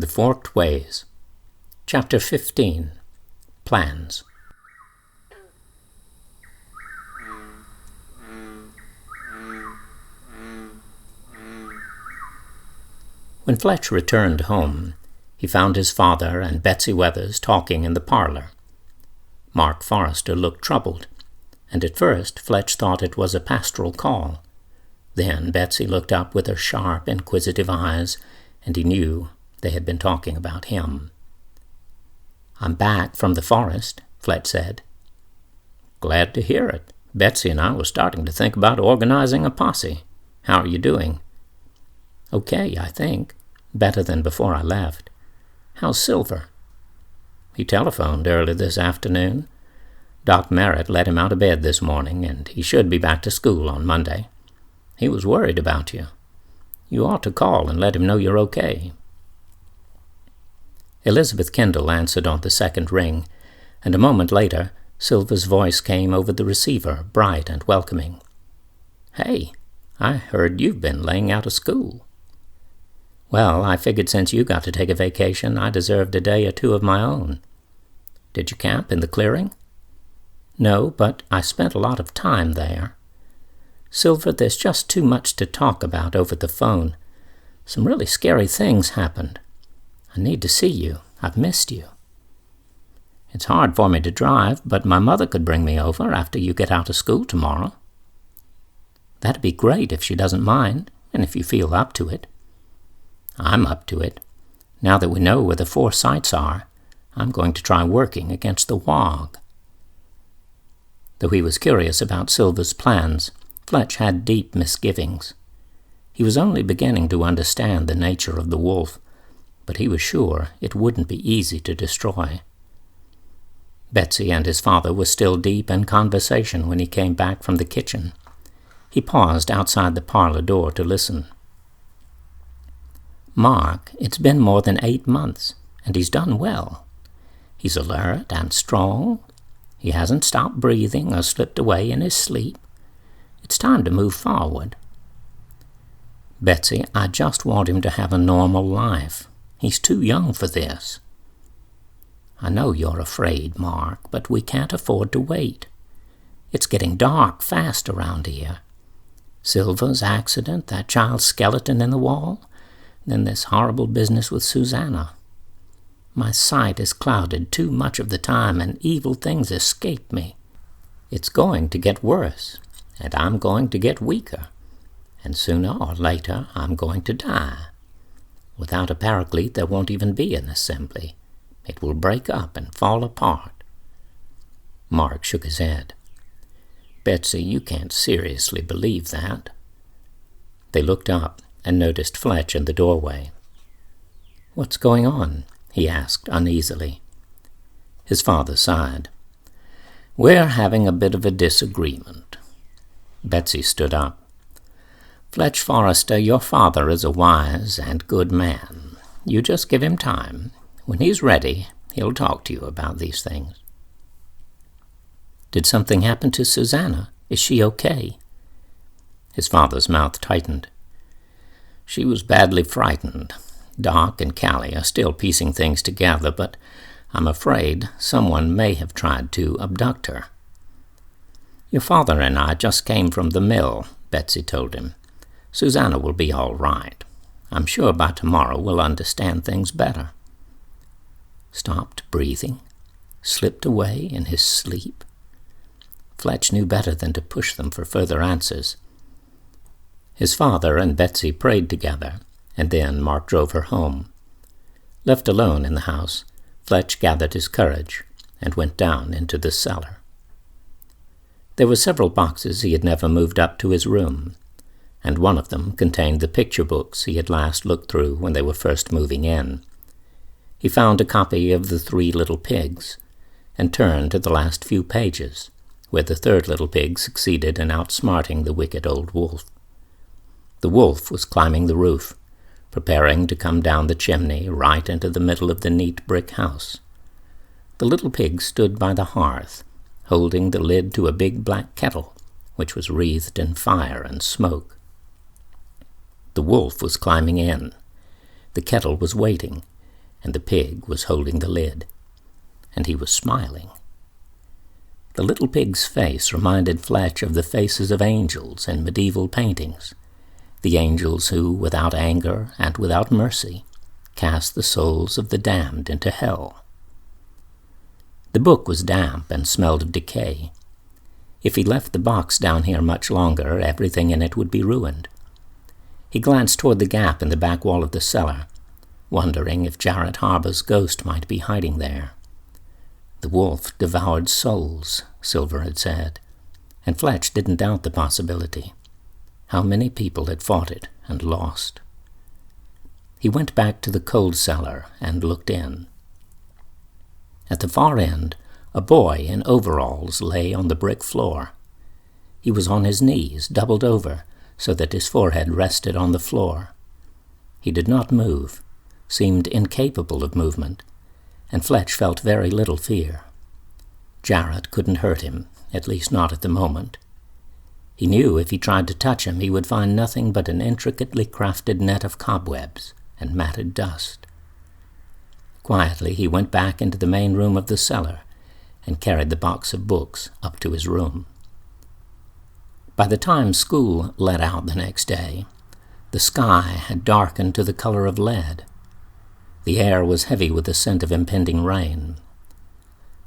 The Forked Ways. Chapter 15. Plans. When Fletch returned home, he found his father and Betsy Weathers talking in the parlor. Mark Forrester looked troubled, and at first Fletch thought it was a pastoral call. Then Betsy looked up with her sharp, inquisitive eyes, and he knew they had been talking about him. "I'm back from the forest," Fletch said. "Glad to hear it. Betsy and I were starting to think about organizing a posse. How are you doing?" "Okay, I think. Better than before I left. How's Silver?" "He telephoned early this afternoon. Doc Merritt let him out of bed this morning, and he should be back to school on Monday. He was worried about you. You ought to call and let him know you're okay." Elizabeth Kendall answered on the second ring, and a moment later Silver's voice came over the receiver, bright and welcoming. "Hey, I heard you've been laying out of school." "Well, I figured since you got to take a vacation, I deserved a day or two of my own." "Did you camp in the clearing?" "No, but I spent a lot of time there." "Silver, there's just too much to talk about over the phone. Some really scary things happened. I need to see you. I've missed you." "It's hard for me to drive, but my mother could bring me over after you get out of school tomorrow." "That'd be great if she doesn't mind, and if you feel up to it." "I'm up to it. Now that we know where the 4 sites are, I'm going to try working against the WOG." Though he was curious about Silver's plans, Fletch had deep misgivings. He was only beginning to understand the nature of the wolf, but he was sure it wouldn't be easy to destroy. Betsy and his father were still deep in conversation when he came back from the kitchen. He paused outside the parlor door to listen. "Mark, it's been more than 8 months, and he's done well. He's alert and strong. He hasn't stopped breathing or slipped away in his sleep. It's time to move forward." "Betsy, I just want him to have a normal life. He's too young for this." "I know you're afraid, Mark, but we can't afford to wait. It's getting dark fast around here. Silver's accident, that child's skeleton in the wall, then this horrible business with Susanna. My sight is clouded too much of the time, and evil things escape me. It's going to get worse, and I'm going to get weaker, and sooner or later I'm going to die. Without a paraclete there won't even be an assembly. It will break up and fall apart." Mark shook his head. "Betsy, you can't seriously believe that." They looked up and noticed Fletch in the doorway. "What's going on?" he asked uneasily. His father sighed. "We're having a bit of a disagreement." Betsy stood up. "Fletch Forrester, your father is a wise and good man. You just give him time. When he's ready, he'll talk to you about these things." "Did something happen to Susanna? Is she okay?" His father's mouth tightened. "She was badly frightened. Doc and Callie are still piecing things together, but I'm afraid someone may have tried to abduct her." "Your father and I just came from the mill," Betsy told him. "Susanna will be all right. I'm sure by tomorrow we'll understand things better." Stopped breathing? Slipped away in his sleep? Fletch knew better than to push them for further answers. His father and Betsy prayed together, and then Mark drove her home. Left alone in the house, Fletch gathered his courage and went down into the cellar. There were several boxes he had never moved up to his room, and one of them contained the picture books he had last looked through when they were first moving in. He found a copy of The 3 Little Pigs, and turned to the last few pages, where the 3rd little pig succeeded in outsmarting the wicked old wolf. The wolf was climbing the roof, preparing to come down the chimney right into the middle of the neat brick house. The little pig stood by the hearth, holding the lid to a big black kettle, which was wreathed in fire and smoke. The wolf was climbing in. The kettle was waiting, and the pig was holding the lid, and he was smiling. The little pig's face reminded Fletch of the faces of angels in medieval paintings, the angels who, without anger and without mercy, cast the souls of the damned into hell. The book was damp and smelled of decay. If he left the box down here much longer, everything in it would be ruined. He glanced toward the gap in the back wall of the cellar, wondering if Jarrett Harbor's ghost might be hiding there. The wolf devoured souls, Silver had said, and Fletch didn't doubt the possibility. How many people had fought it and lost? He went back to the coal cellar and looked in. At the far end, a boy in overalls lay on the brick floor. He was on his knees, doubled over, so that his forehead rested on the floor. He did not move, seemed incapable of movement, and Fletch felt very little fear. Jarrett couldn't hurt him, at least not at the moment. He knew if he tried to touch him, he would find nothing but an intricately crafted net of cobwebs and matted dust. Quietly, he went back into the main room of the cellar and carried the box of books up to his room. By the time school let out the next day, the sky had darkened to the color of lead. The air was heavy with the scent of impending rain.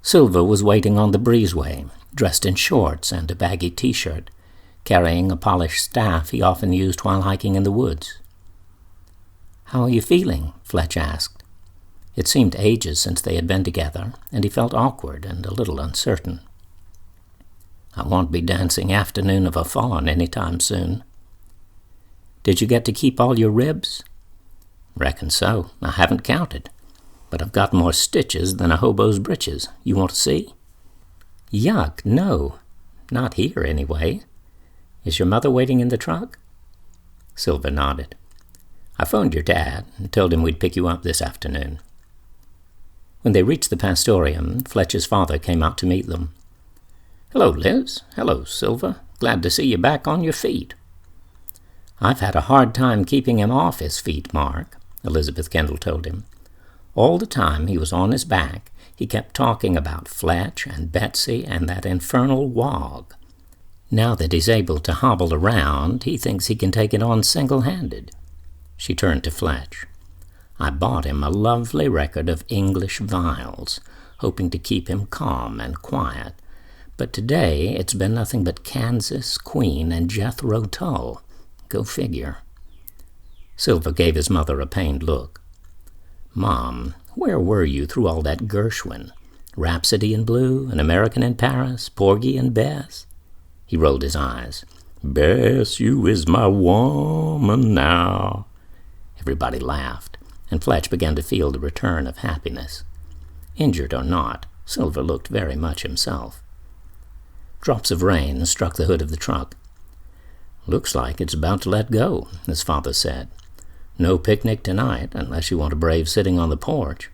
Silver was waiting on the breezeway, dressed in shorts and a baggy t-shirt, carrying a polished staff he often used while hiking in the woods. "How are you feeling?" Fletch asked. It seemed ages since they had been together, and he felt awkward and a little uncertain. "I won't be dancing afternoon of a fawn any time soon." "Did you get to keep all your ribs?" "Reckon so. I haven't counted. But I've got more stitches than a hobo's breeches. You want to see?" "Yuck, no. Not here, anyway. Is your mother waiting in the truck?" Silver nodded. "I phoned your dad and told him we'd pick you up this afternoon." When they reached the pastorium, Fletch's father came out to meet them. "Hello, Liz. Hello, Silver. Glad to see you back on your feet." "I've had a hard time keeping him off his feet, Mark," Elizabeth Kendall told him. "All the time he was on his back, he kept talking about Fletch and Betsy and that infernal wog. Now that he's able to hobble around, he thinks he can take it on single-handed." She turned to Fletch. "I bought him a lovely record of English viols, hoping to keep him calm and quiet. But today it's been nothing but Kansas, Queen, and Jethro Tull. Go figure." Silver gave his mother a pained look. "Mom, where were you through all that Gershwin? Rhapsody in Blue, An American in Paris, Porgy and Bess?" He rolled his eyes. "Bess, you is my woman now." Everybody laughed, and Fletch began to feel the return of happiness. Injured or not, Silver looked very much himself. Drops of rain struck the hood of the truck. "Looks like it's about to let go," his father said. "No picnic tonight, unless you want to brave sitting on the porch.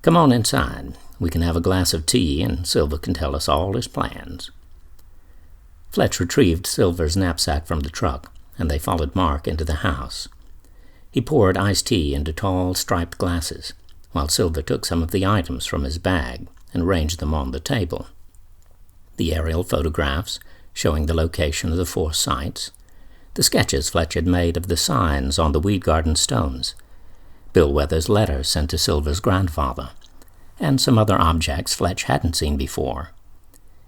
Come on inside. We can have a glass of tea, and Silver can tell us all his plans." Fletch retrieved Silver's knapsack from the truck, and they followed Mark into the house. He poured iced tea into tall, striped glasses, while Silver took some of the items from his bag and arranged them on the table. The aerial photographs showing the location of the 4 sites, the sketches Fletch had made of the signs on the weed garden stones, Bill Weather's letter sent to Silver's grandfather, and some other objects Fletch hadn't seen before.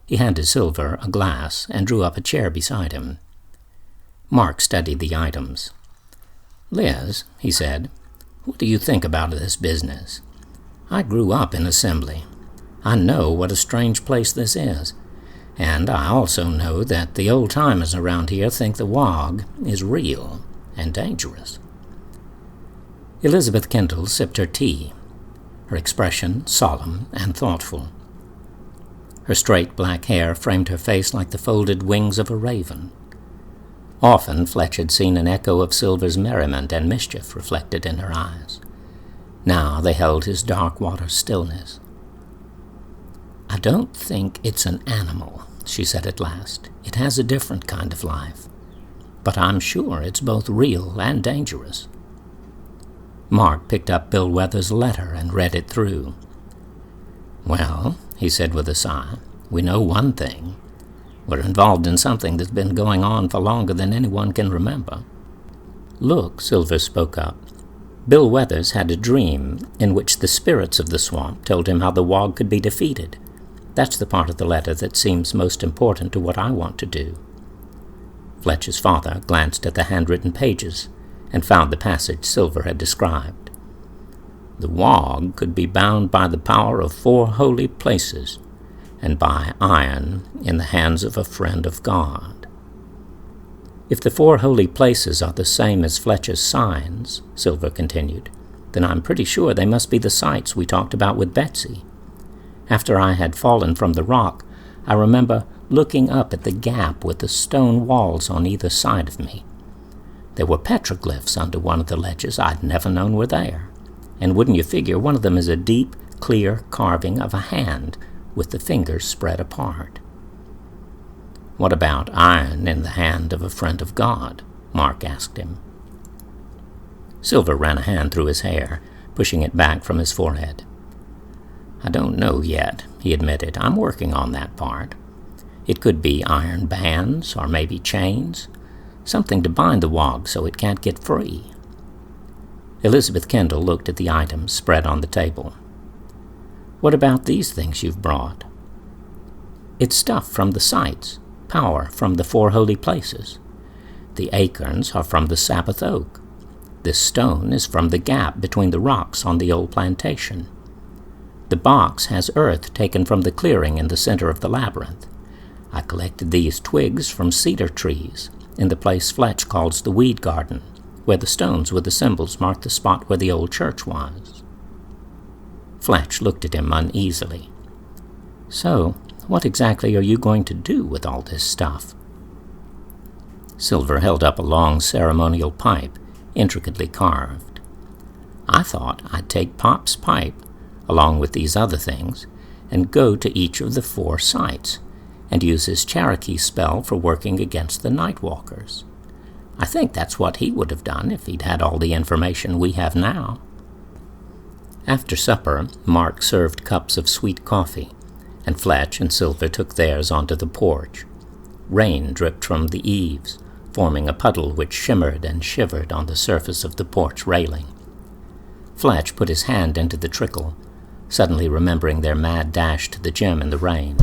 He handed Silver a glass and drew up a chair beside him. Mark studied the items. "Liz," he said, "what do you think about this business? I grew up in Assembly. I know what a strange place this is, and I also know that the old-timers around here think the WOG is real and dangerous." Elizabeth Kendall sipped her tea, her expression solemn and thoughtful. Her straight black hair framed her face like the folded wings of a raven. Often Fletch had seen an echo of Silver's merriment and mischief reflected in her eyes. Now they held his dark water stillness. "I don't think it's an animal," she said at last. "It has a different kind of life. But I'm sure it's both real and dangerous." Mark picked up Bill Weathers' letter and read it through. "Well," he said with a sigh, "we know one thing. We're involved in something that's been going on for longer than anyone can remember." "Look," Silver spoke up. "Bill Weathers had a dream in which the spirits of the swamp told him how the Wog could be defeated. That's the part of the letter that seems most important to what I want to do." Fletch's father glanced at the handwritten pages and found the passage Silver had described. "The Wog could be bound by the power of 4 holy places, and by iron in the hands of a friend of God." "If the 4 holy places are the same as Fletcher's signs," Silver continued, "then I'm pretty sure they must be the sites we talked about with Betsy. After I had fallen from the rock, I remember looking up at the gap with the stone walls on either side of me. There were petroglyphs under one of the ledges I'd never known were there, and wouldn't you figure one of them is a deep, clear carving of a hand with the fingers spread apart." "What about iron in the hand of a friend of God?" Mark asked him. Silver ran a hand through his hair, pushing it back from his forehead. "I don't know yet," he admitted. "I'm working on that part. It could be iron bands, or maybe chains, something to bind the Wog so it can't get free." Elizabeth Kendall looked at the items spread on the table. "What about these things you've brought?" "It's stuff from the sites, power from the 4 holy places. The acorns are from the Sabbath oak. This stone is from the gap between the rocks on the old plantation. The box has earth taken from the clearing in the center of the labyrinth. I collected these twigs from cedar trees in the place Fletch calls the weed garden, where the stones with the symbols mark the spot where the old church was." Fletch looked at him uneasily. "So, what exactly are you going to do with all this stuff?" Silver held up a long ceremonial pipe, intricately carved. "I thought I'd take Pop's pipe, along with these other things, and go to each of the 4 sites, and use his Cherokee spell for working against the Nightwalkers. I think that's what he would have done if he'd had all the information we have now." After supper, Mark served cups of sweet coffee, and Fletch and Silver took theirs onto the porch. Rain dripped from the eaves, forming a puddle which shimmered and shivered on the surface of the porch railing. Fletch put his hand into the trickle, suddenly remembering their mad dash to the gym in the rain.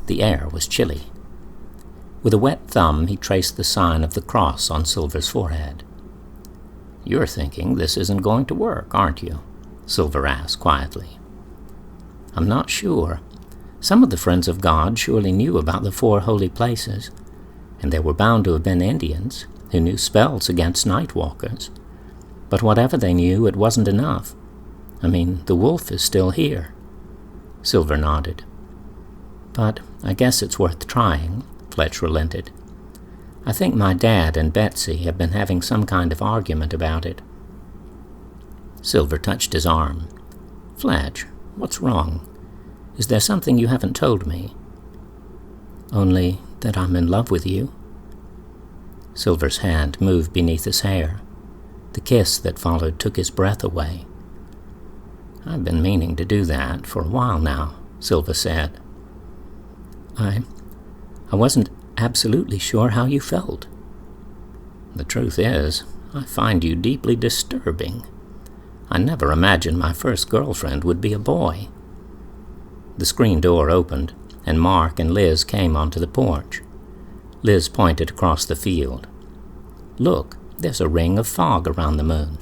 The air was chilly. With a wet thumb, he traced the sign of the cross on Silver's forehead. "You're thinking this isn't going to work, aren't you?" Silver asked quietly. "I'm not sure. Some of the Friends of God surely knew about the 4 holy places, and there were bound to have been Indians who knew spells against Nightwalkers. But whatever they knew, it wasn't enough. I mean, the wolf is still here." Silver nodded. "But I guess it's worth trying," Fletch relented. "I think my dad and Betsy have been having some kind of argument about it." Silver touched his arm. "Fletch, what's wrong? Is there something you haven't told me?" "Only that I'm in love with you." Silver's hand moved beneath his hair. The kiss that followed took his breath away. "I've been meaning to do that for a while now," Silver said. I wasn't absolutely sure how you felt." "The truth is, I find you deeply disturbing. I never imagined my first girlfriend would be a boy." The screen door opened, and Mark and Liz came onto the porch. Liz pointed across the field. "Look, there's a ring of fog around the moon."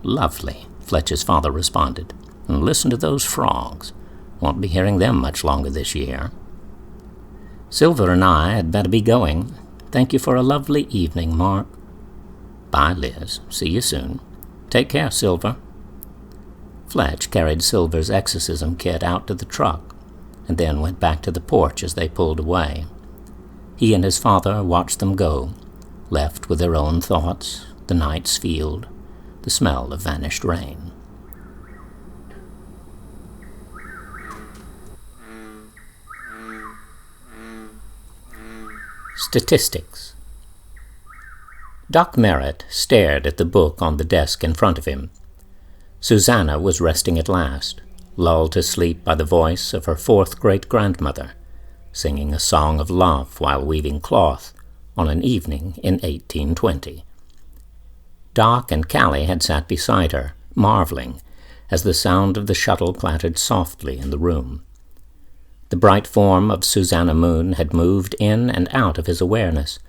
"Lovely," Fletcher's father responded. "And listen to those frogs. Won't be hearing them much longer this year." "Silver and I had better be going. Thank you for a lovely evening, Mark." "Bye, Liz. See you soon. Take care, Silver." Fletch carried Silver's exorcism kit out to the truck, and then went back to the porch as they pulled away. He and his father watched them go, left with their own thoughts, the night's field, the smell of vanished rain. Statistics. Doc Merritt stared at the book on the desk in front of him. Susanna was resting at last, lulled to sleep by the voice of her fourth great-grandmother, singing a song of love while weaving cloth on an evening in 1820. Doc and Callie had sat beside her, marveling, as the sound of the shuttle clattered softly in the room. The bright form of Susanna Moon had moved in and out of his awareness,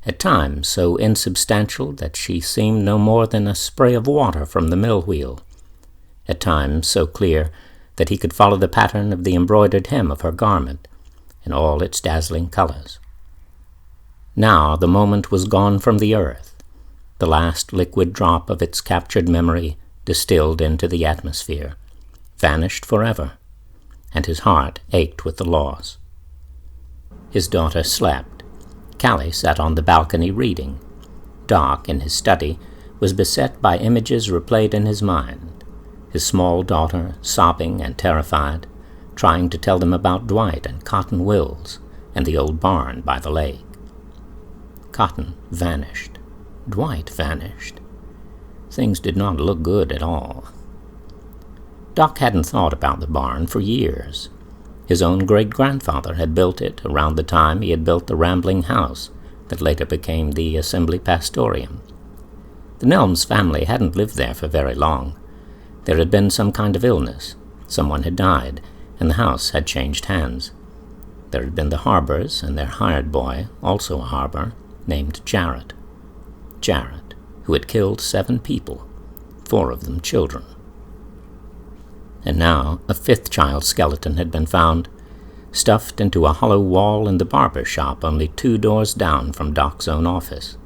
at times so insubstantial that she seemed no more than a spray of water from the mill wheel, at times so clear that he could follow the pattern of the embroidered hem of her garment in all its dazzling colors. Now the moment was gone from the earth, the last liquid drop of its captured memory distilled into the atmosphere, vanished forever, and his heart ached with the loss. His daughter slept. Callie sat on the balcony reading. Doc, in his study, was beset by images replayed in his mind, his small daughter, sobbing and terrified, trying to tell them about Dwight and Cotton Wills and the old barn by the lake. Cotton vanished. Dwight vanished. Things did not look good at all. Doc hadn't thought about the barn for years. His own great-grandfather had built it around the time he had built the rambling house that later became the Assembly Pastorium. The Nelms family hadn't lived there for very long. There had been some kind of illness. Someone had died, and the house had changed hands. There had been the Harbors and their hired boy, also a Harbor, named Jarrett. Jarrett, who had killed 7 people, 4 of them children. And now a 5th child skeleton had been found, stuffed into a hollow wall in the barber shop only 2 doors down from Doc's own office.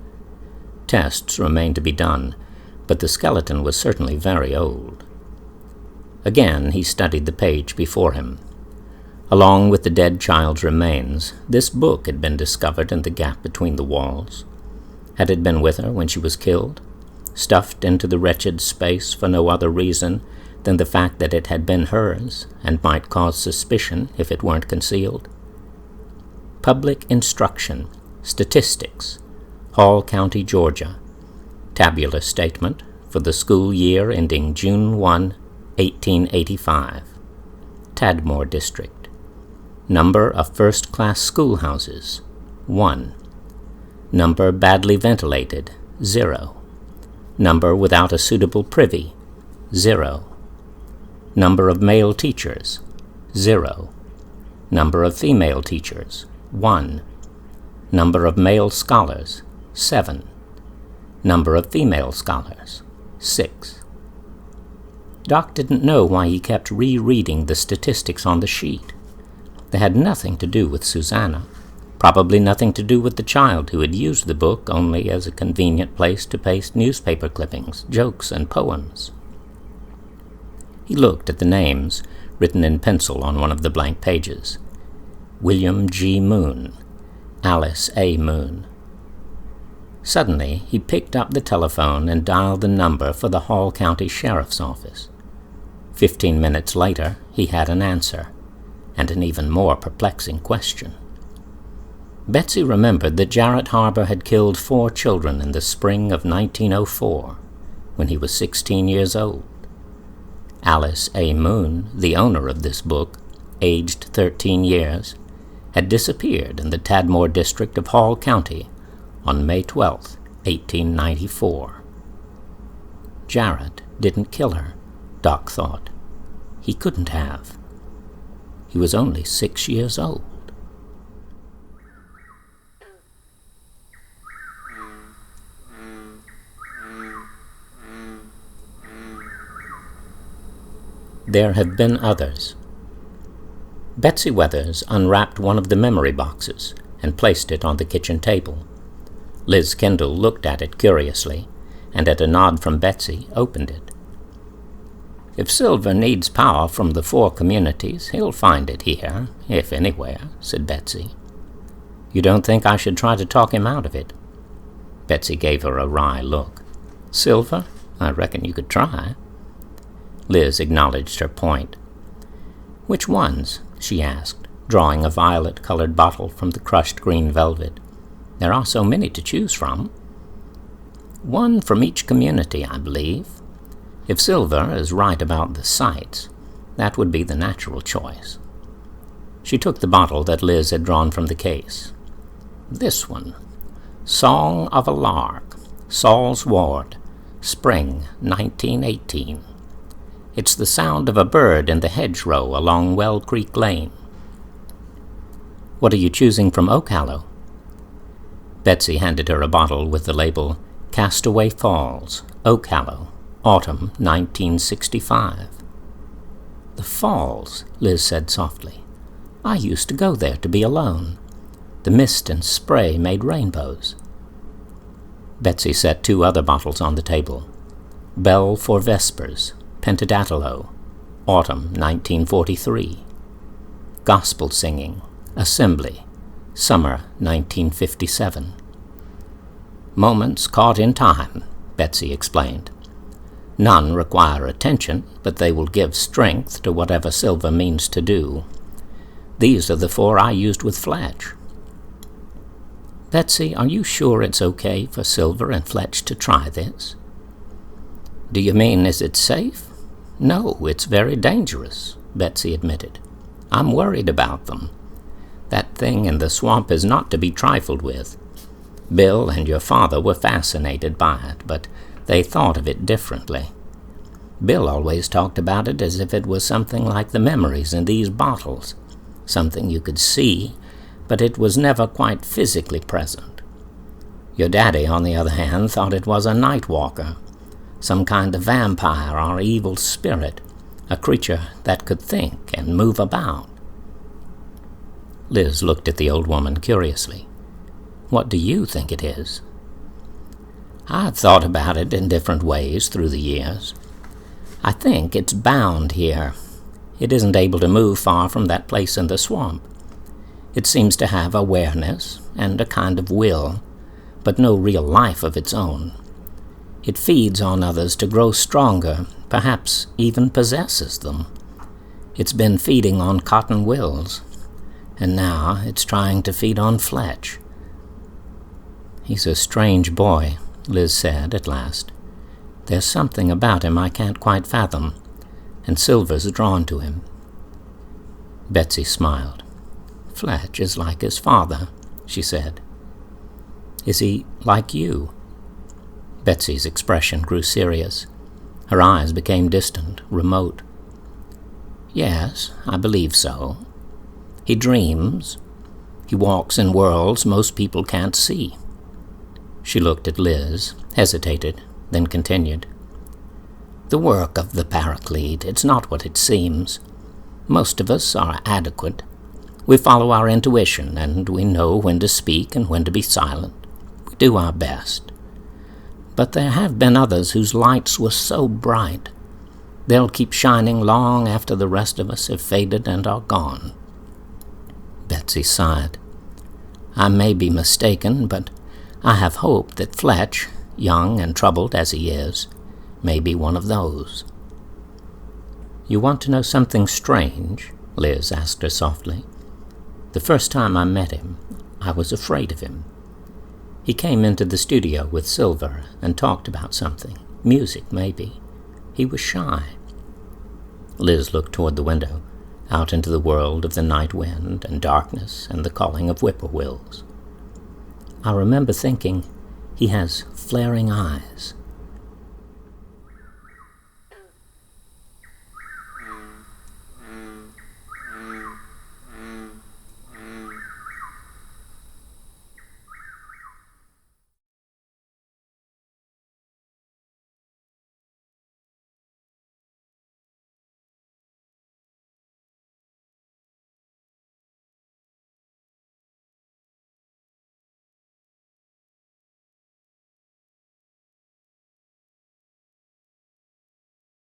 Tests remained to be done, but the skeleton was certainly very old. Again he studied the page before him. Along with the dead child's remains, this book had been discovered in the gap between the walls. Had it been with her when she was killed, stuffed into the wretched space for no other reason than the fact that it had been hers and might cause suspicion if it weren't concealed? Public Instruction, Statistics, Hall County, Georgia. Tabular statement for the school year ending June 1, 1885. Tadmore District. Number of first-class schoolhouses, 1. Number badly ventilated, 0. Number without a suitable privy, 0. Number of male teachers, 0. Number of female teachers, 1. Number of male scholars, 7. Number of female scholars, 6. Doc didn't know why he kept rereading the statistics on the sheet. They had nothing to do with Susanna, probably nothing to do with the child who had used the book only as a convenient place to paste newspaper clippings, jokes, and poems. He looked at the names written in pencil on one of the blank pages. William G. Moon, Alice A. Moon. Suddenly, he picked up the telephone and dialed the number for the Hall County Sheriff's Office. 15 minutes later, he had an answer, and an even more perplexing question. Betsy remembered that Jarrett Harbor had killed 4 children in the spring of 1904, when he was 16 years old. Alice A. Moon, the owner of this book, aged 13 years, had disappeared in the Tadmore district of Hall County on May 12, 1894. Jarrett didn't kill her, Doc thought. He couldn't have. He was only 6 years old. There have been others. Betsy Weathers unwrapped one of the memory boxes and placed it on the kitchen table. Liz Kendall looked at it curiously, and at a nod from Betsy, opened it. "If Silver needs power from the 4 communities, he'll find it here, if anywhere," said Betsy. "You don't think I should try to talk him out of it?" Betsy gave her a wry look. "Silver? I reckon you could try." Liz acknowledged her point. "Which ones?" she asked, drawing a violet-colored bottle from the crushed green velvet. "There are so many to choose from." One from each community, I believe. If Silver is right about the sites, that would be the natural choice. She took the bottle that Liz had drawn from the case. This one. Song of a Lark, Saul's Ward, Spring, 1918. It's the sound of a bird in the hedgerow along Well Creek Lane. What are you choosing from Oakhallow? Betsy handed her a bottle with the label Castaway Falls, Oakhallow, Autumn, 1965. The falls, Liz said softly. I used to go there to be alone. The mist and spray made rainbows. Betsy set 2 other bottles on the table. Bell for Vespers, Pentadactylo, Autumn, 1943. Gospel Singing, Assembly, Summer, 1957. Moments caught in time, Betsy explained. None require attention, but they will give strength to whatever Silver means to do. These are the 4 I used with Fletch. Betsy, are you sure it's okay for Silver and Fletch to try this? Do you mean, is it safe? No, it's very dangerous, Betsy admitted. I'm worried about them. That thing in the swamp is not to be trifled with. Bill and your father were fascinated by it, but they thought of it differently. Bill always talked about it as if it was something like the memories in these bottles, something you could see, but it was never quite physically present. Your daddy, on the other hand, thought it was a night walker, some kind of vampire or evil spirit, a creature that could think and move about. Liz looked at the old woman curiously. What do you think it is? I've thought about it in different ways through the years. I think it's bound here. It isn't able to move far from that place in the swamp. It seems to have awareness and a kind of will, but no real life of its own. It feeds on others to grow stronger, perhaps even possesses them. It's been feeding on Cotton Wills, and now it's trying to feed on Fletch. He's a strange boy, Liz said at last. There's something about him I can't quite fathom, and Silver's drawn to him. Betsy smiled. Fletch is like his father, she said. Is he like you? Betsy's expression grew serious. Her eyes became distant, remote. Yes, I believe so. He dreams. He walks in worlds most people can't see. She looked at Liz, hesitated, then continued. The work of the Paraclete, it's not what it seems. Most of us are adequate. We follow our intuition, and we know when to speak and when to be silent. We do our best. But there have been others whose lights were so bright. They'll keep shining long after the rest of us have faded and are gone. Betsy sighed. I may be mistaken, but I have hope that Fletch, young and troubled as he is, may be one of those. You want to know something strange? Liz asked her softly. The first time I met him, I was afraid of him. He came into the studio with Silver and talked about something, music maybe. He was shy. Liz looked toward the window, out into the world of the night wind and darkness and the calling of whippoorwills. I remember thinking, he has flaring eyes.